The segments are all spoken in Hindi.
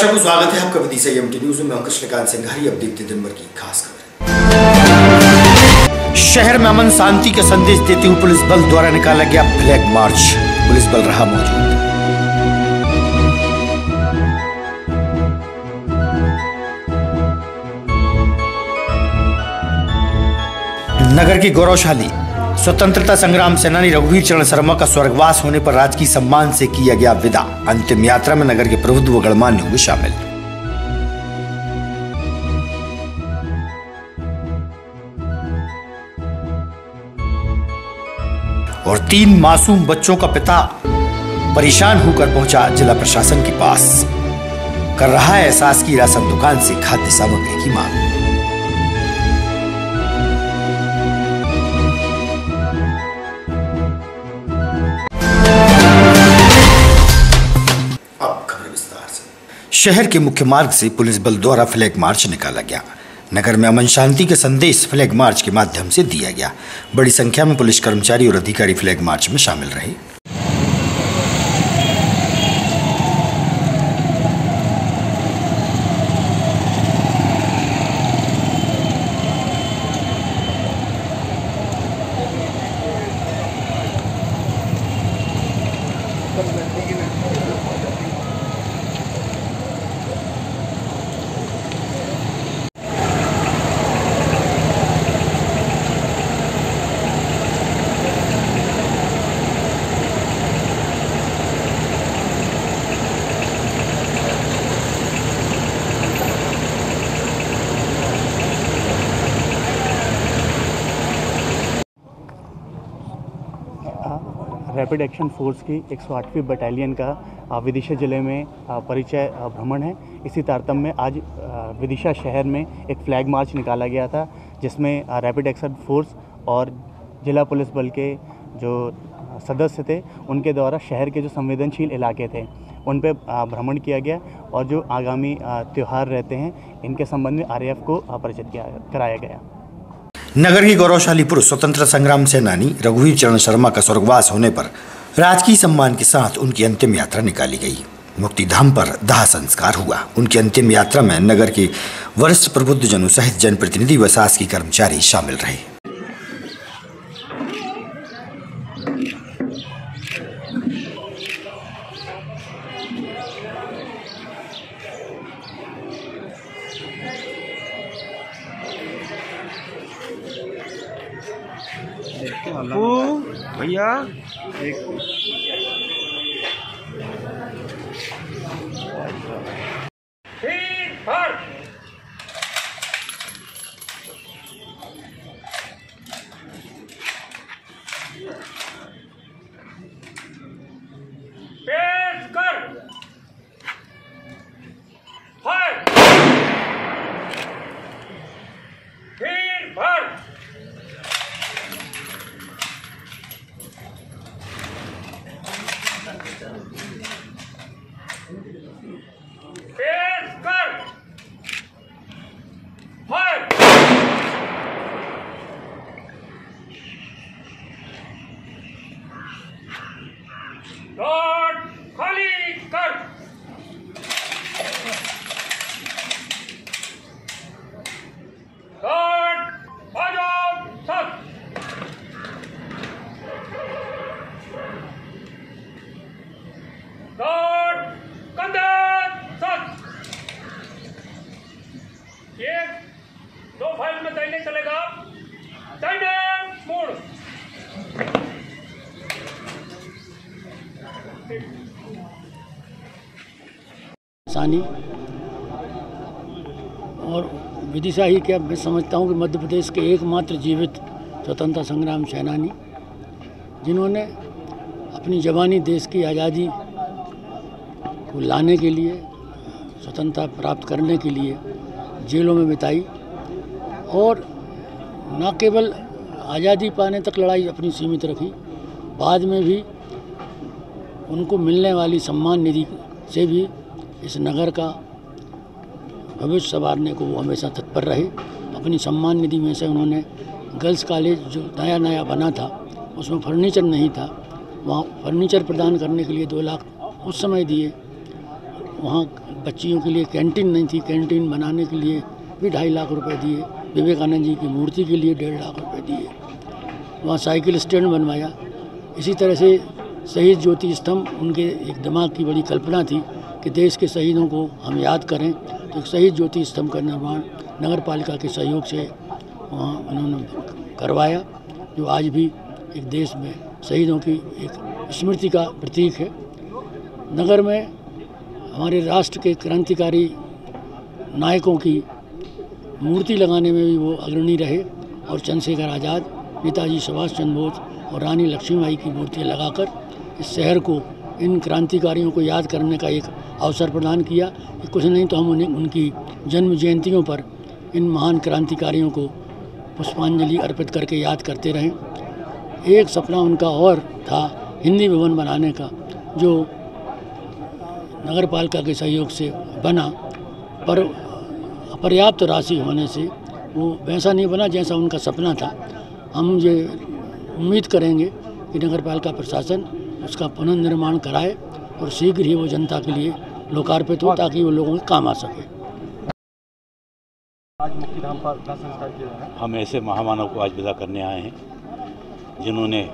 दर्शकों को स्वागत है आपका विदिशा एमटी न्यूज में। कृष्णकांत सिंघारी। अब देखते दिन भर की खास खबर। शहर में अमन शांति का संदेश देते हुए पुलिस बल द्वारा निकाला गया फ्लैग मार्च। पुलिस बल रहा मौजूद। नगर की गौरवशाली स्वतंत्रता संग्राम सेनानी रघुवीर चरण शर्मा का स्वर्गवास होने पर राजकीय सम्मान से किया गया विदा। अंतिम यात्रा में नगर के प्रबुद्ध व गणमान्य हुए शामिल। और 3 मासूम बच्चों का पिता परेशान होकर पहुंचा जिला प्रशासन के पास। कर रहा है एहसास की राशन दुकान से खाद्य सामग्री की मांग। शहर के मुख्य मार्ग से पुलिस बल द्वारा फ्लैग मार्च निकाला गया। नगर में अमन शांति का संदेश फ्लैग मार्च के माध्यम से दिया गया। बड़ी संख्या में पुलिस कर्मचारी और अधिकारी फ्लैग मार्च में शामिल रहे। रैपिड एक्शन फोर्स की 108वीं बटालियन का विदिशा ज़िले में परिचय भ्रमण है। इसी तारतम्य में आज विदिशा शहर में एक फ्लैग मार्च निकाला गया था, जिसमें रैपिड एक्शन फोर्स और जिला पुलिस बल के जो सदस्य थे उनके द्वारा शहर के जो संवेदनशील इलाके थे उन पे भ्रमण किया गया और जो आगामी त्यौहार रहते हैं इनके संबंध में आरएएफ को परिचित कराया गया। नगर की गौरवशाली पुरुष स्वतंत्रता संग्राम सेनानी रघुवीर चरण शर्मा का स्वर्गवास होने पर राजकीय सम्मान के साथ उनकी अंतिम यात्रा निकाली गई। मुक्तिधाम पर दाह संस्कार हुआ। उनकी अंतिम यात्रा में नगर के वरिष्ठ प्रबुद्ध जनों सहित जनप्रतिनिधि व शासकीय कर्मचारी शामिल रहे। भैया सानी और विदिशा ही क्या, मैं समझता हूँ कि मध्य प्रदेश के एकमात्र जीवित स्वतंत्रता संग्राम सेनानी जिन्होंने अपनी जवानी देश की आज़ादी को लाने के लिए, स्वतंत्रता प्राप्त करने के लिए जेलों में बिताई और न केवल आज़ादी पाने तक लड़ाई अपनी सीमित रखी, बाद में भी उनको मिलने वाली सम्मान निधि से भी इस नगर का भविष्य संवारने को वो हमेशा तत्पर रहे। अपनी सम्मान निधि में से उन्होंने गर्ल्स कॉलेज जो नया नया बना था उसमें फर्नीचर नहीं था, वहाँ फर्नीचर प्रदान करने के लिए 2 लाख उस समय दिए। वहाँ बच्चियों के लिए कैंटीन नहीं थी, कैंटीन बनाने के लिए भी 2.5 लाख रुपए दिए। विवेकानंद जी की मूर्ति के लिए 1.5 लाख रुपए दिए। वहाँ साइकिल स्टैंड बनवाया। इसी तरह से शहीद ज्योति स्तंभ, उनके एक दिमाग की बड़ी कल्पना थी कि देश के शहीदों को हम याद करें, तो एक शहीद ज्योति स्तंभ का निर्माण नगर पालिका के सहयोग से वहाँ उन्होंने करवाया, जो आज भी एक देश में शहीदों की एक स्मृति का प्रतीक है। नगर में हमारे राष्ट्र के क्रांतिकारी नायकों की मूर्ति लगाने में भी वो अग्रणी रहे और चंद्रशेखर आज़ाद, नेताजी सुभाष चंद्र बोस और रानी लक्ष्मीबाई की मूर्तियाँ लगाकर इस शहर को इन क्रांतिकारियों को याद करने का एक अवसर प्रदान किया कि कुछ नहीं तो हम उन्हें उनकी जन्म जयंतियों पर इन महान क्रांतिकारियों को पुष्पांजलि अर्पित करके याद करते रहें। एक सपना उनका और था हिंदी भवन बनाने का, जो नगर पालिका के सहयोग से बना, पर अपर्याप्त राशि होने से वो वैसा नहीं बना जैसा उनका सपना था। हम ये उम्मीद करेंगे कि नगर पालिका प्रशासन उसका पुनर्निर्माण कराए और शीघ्र ही वो जनता के लिए लोकार्पित हो, ताकि वो लोगों के काम आ सके। आज मुक्तिधाम पर दाह संस्कार किया है। हम ऐसे महामानव को आज विदा करने आए हैं जिन्होंने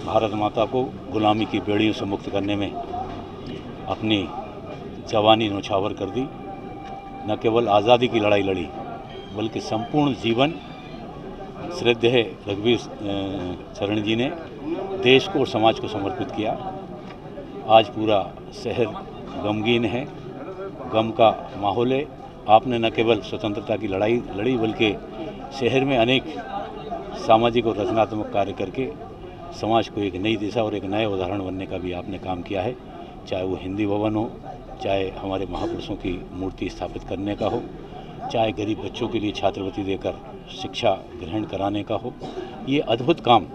भारत माता को गुलामी की बेड़ियों से मुक्त करने में अपनी जवानी न्यौछावर कर दी। न केवल आज़ादी की लड़ाई लड़ी, बल्कि संपूर्ण जीवन श्रद्धेय रघुवीर चरण जी ने देश को और समाज को समर्पित किया। आज पूरा शहर गमगीन है, गम का माहौल है। आपने न केवल स्वतंत्रता की लड़ाई लड़ी, बल्कि शहर में अनेक सामाजिक और रचनात्मक कार्य करके समाज को एक नई दिशा और एक नए उदाहरण बनने का भी आपने काम किया है। चाहे वो हिंदी भवन हो, चाहे हमारे महापुरुषों की मूर्ति स्थापित करने का हो, चाहे गरीब बच्चों के लिए छात्रवृत्ति देकर शिक्षा ग्रहण कराने का हो, ये अद्भुत काम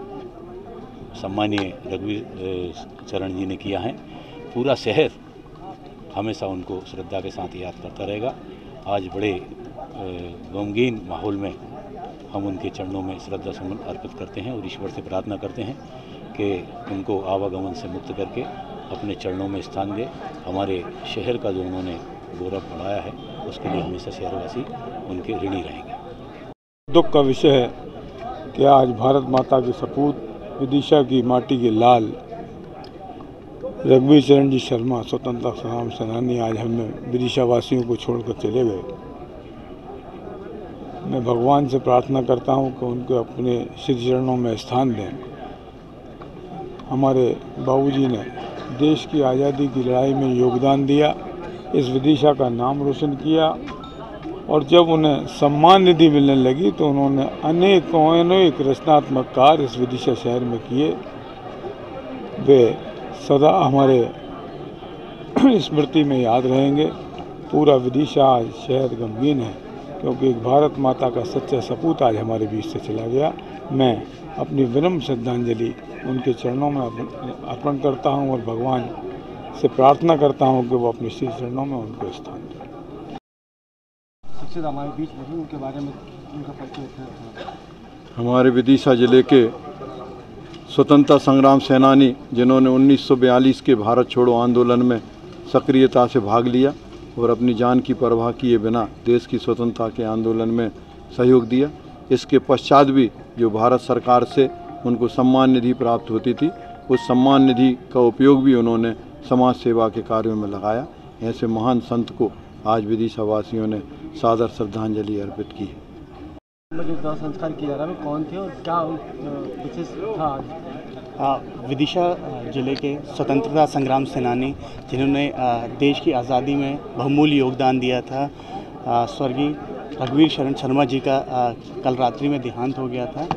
सम्मानीय रघुवीर चरण जी ने किया है। पूरा शहर हमेशा उनको श्रद्धा के साथ याद करता रहेगा। आज बड़े गमगीन माहौल में हम उनके चरणों में श्रद्धा सुमन अर्पित करते हैं और ईश्वर से प्रार्थना करते हैं कि उनको आवागमन से मुक्त करके अपने चरणों में स्थान दे। हमारे शहर का जो उन्होंने गौरव बढ़ाया है, उसके लिए हमेशा शहरवासी उनके ऋणी रहेंगे। दुख का विषय है कि आज भारत माता के सपूत विदिशा की माटी के लाल रघुवीर चरण जी शर्मा, स्वतंत्रता संग्राम सेनानी, आज हमें विदिशा वासियों को छोड़कर चले गए। मैं भगवान से प्रार्थना करता हूं कि उनको अपने श्री चरणों में स्थान दें। हमारे बाबूजी ने देश की आज़ादी की लड़ाई में योगदान दिया, इस विदिशा का नाम रोशन किया, और जब उन्हें सम्मान निधि मिलने लगी तो उन्होंने अनेक रचनात्मक कार्य इस विदिशा शहर में किए। वे सदा हमारे स्मृति में याद रहेंगे। पूरा विदिशा आज शहर गमगीन है, क्योंकि एक भारत माता का सच्चा सपूत आज हमारे बीच से चला गया। मैं अपनी विनम्र श्रद्धांजलि उनके चरणों में अर्पण करता हूं और भगवान से प्रार्थना करता हूं कि वो अपने श्री चरणों में उनको स्थान दें। शिक्षित हमारे बीच नहीं, उनके बारे में उनका परिचय। हमारे विदिशा जिले के स्वतंत्रता संग्राम सेनानी, जिन्होंने 1942 के भारत छोड़ो आंदोलन में सक्रियता से भाग लिया और अपनी जान की परवाह किए बिना देश की स्वतंत्रता के आंदोलन में सहयोग दिया। इसके पश्चात भी जो भारत सरकार से उनको सम्मान निधि प्राप्त होती थी, उस सम्मान निधि का उपयोग भी उन्होंने समाज सेवा के कार्यों में लगाया। ऐसे महान संत को आज विदिशा वासियों ने सादर श्रद्धांजलि अर्पित की है। जो दाह संस्कार किया जा रहा है, कौन थे और क्या विशेष था आज? विदिशा जिले के स्वतंत्रता संग्राम सेनानी, जिन्होंने देश की आज़ादी में बहुमूल्य योगदान दिया था, स्वर्गीय रघुवीर चरण शर्मा जी का कल रात्रि में देहांत हो गया था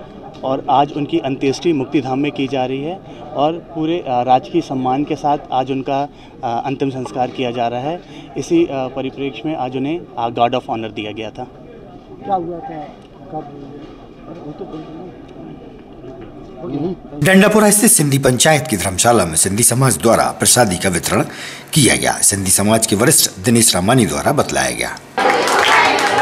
और आज उनकी अंत्येष्टि मुक्तिधाम में की जा रही है और पूरे राजकीय सम्मान के साथ आज उनका अंतिम संस्कार किया जा रहा है। इसी परिप्रेक्ष्य में आज उन्हें गार्ड ऑफ ऑनर दिया गया था। क्या हुआ था? डंडापुरा स्थित सिंधी पंचायत की धर्मशाला में सिंधी समाज द्वारा प्रसादी का वितरण किया गया। सिंधी समाज के वरिष्ठ दिनेश रामानी द्वारा बतलाया गया।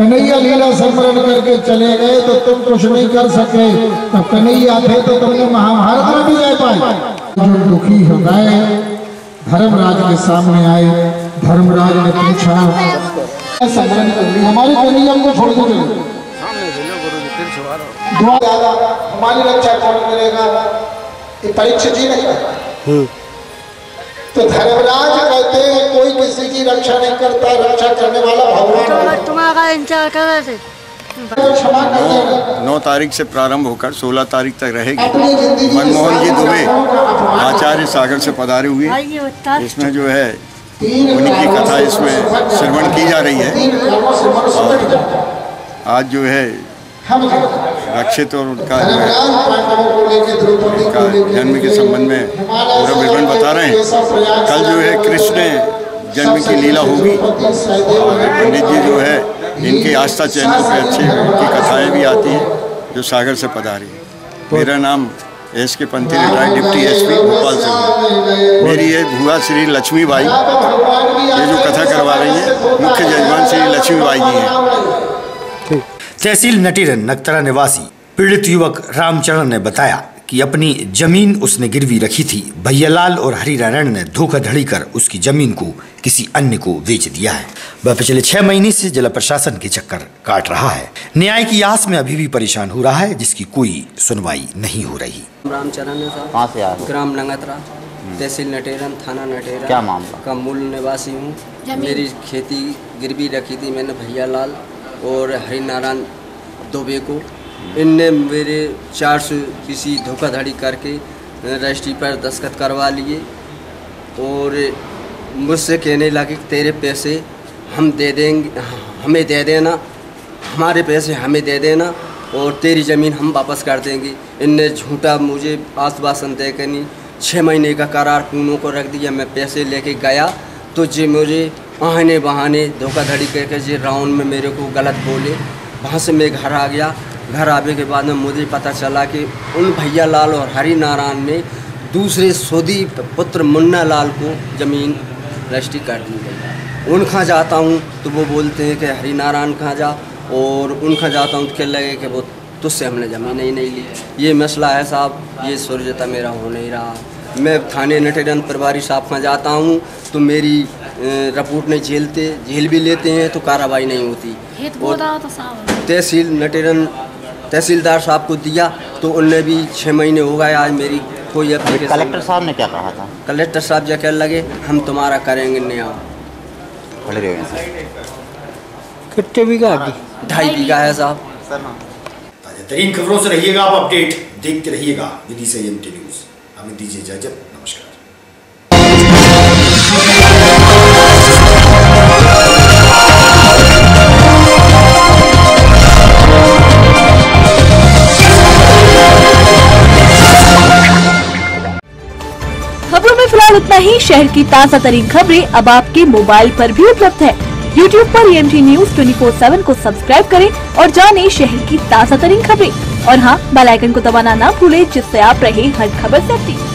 कन्हैया लीला स्मरण करके चले गए तो तुम कुछ नहीं कर सके, तब कन्हैया थे तो तुमने महाभारत में भी जा पाए। जो दुखी हो गए धर्मराज के सामने आए, धर्मराज ने पूछा स्मरण कर ली, हमारे कन्हैया को छोड़ दो, हमारी रक्षा कौन करेगा? ये परीक्षित जी नहीं। तो धर्मराज कहते हैं कोई किसी की रक्षा नहीं करता, रक्षा करने वाला भगवान। तुम्हारा इंतजार कर रहे थे। 9 तारीख से प्रारंभ होकर 16 तारीख तक रहेगी। मनमोहन जी दुबे आचार्य सागर से पधारे हुए, इसमें जो है उन्हीं की कथा इसमें श्रवण की जा रही है। और आज जो है रक्षित और उनका जो है उनका जन्म के संबंध में पूरा विवरण बता रहे हैं। कल जो है कृष्ण जन्म की लीला होगी और पंडित जी जो है इनकी आस्था चैनल पे अच्छी उनकी कथाएं भी आती हैं जो सागर से पधारी है। मेरा नाम SK पंथी, रिटायर्ड डिप्टी SP भोपाल से हूँ। मेरी ये भुआ श्री लक्ष्मीबाई ये जो कथा करवा रही है, मुख्य जजमान श्री लक्ष्मीबाई जी हैं। तहसील नटीरन नगतरा निवासी पीड़ित युवक रामचरण ने बताया कि अपनी जमीन उसने गिरवी रखी थी। भैयालाल और हरिनारायण ने धोखाधड़ी कर उसकी जमीन को किसी अन्य को बेच दिया है। वह पिछले 6 महीने से जिला प्रशासन के चक्कर काट रहा है। न्याय की आस में अभी भी परेशान हो रहा है, जिसकी कोई सुनवाई नहीं हो रही। रामचरण साहब ग्राम नगतरा, तहसील नटेरन, थाना नटेरन। क्या मामला? का मूल निवासी हूँ। मेरी खेती गिरवी रखी थी मैंने भैयालाल और हरिनारायण दुबे को। इनने मेरे 400 किसी धोखाधड़ी करके रजिस्ट्री पर दस्तखत करवा लिए और मुझसे कहने लगे तेरे पैसे हम दे देंगे, हमें दे देना, हमारे पैसे हमें दे देना और तेरी ज़मीन हम वापस कर देंगे। इनने झूठा मुझे आश्वासन देकर नहीं 6 महीने का करार पूनों को रख दिया। मैं पैसे लेके गया तो जी मुझे आने बहाने धोखाधड़ी करके जी राउंड में मेरे को गलत बोले। वहाँ से मैं घर आ गया। घर आने के बाद में मुझे पता चला कि उन भैयालाल और हरिनारायण ने दूसरे सोदी पुत्र मुन्ना लाल को ज़मीन रजिस्ट्री कर दी गई। उनका जाता हूँ तो वो बोलते हैं कि हरिनारायण कहाँ जा, और उनका जाता हूँ तो कह लगे कि वो तुझसे हमने ज़मीन ही नहीं ली। ये मसला है साहब, ये सुलझता मेरा हो नहीं रहा। मैं थाने नटेरन प्रभारी साहब कहाँ जाता हूँ तो मेरी रिपोर्ट नहीं झेलते, झेल भी लेते हैं तो कार्रवाई नहीं होती। तहसील नटेरन तहसीलदार साहब को दिया तो उनने भी 6 महीने हो गए, आज मेरी कोई एप्लीकेशन। कलेक्टर साहब ने क्या कहा था? कलेक्टर साहब जो कहने लगे हम तुम्हारा करेंगे न्याय। कितने बीघा? 2.5 बीघा है साहब। तरीन खबरों से रहिएगा आप अपडेट देखते रहिएगा विदिशा MT न्यूज़। हमें दीजिए इजाजत, नमस्कार। खबरों में फिलहाल इतना ही। शहर की ताज़ा तरीन खबरें अब आपके मोबाइल पर भी उपलब्ध है। YouTube पर MT न्यूज़ 24/7 को सब्सक्राइब करें और जानें शहर की ताज़ा तरीन खबरें। और हाँ, बेल आइकन को दबाना ना भूलें, जिससे आप रहे हर खबर से अपडेट।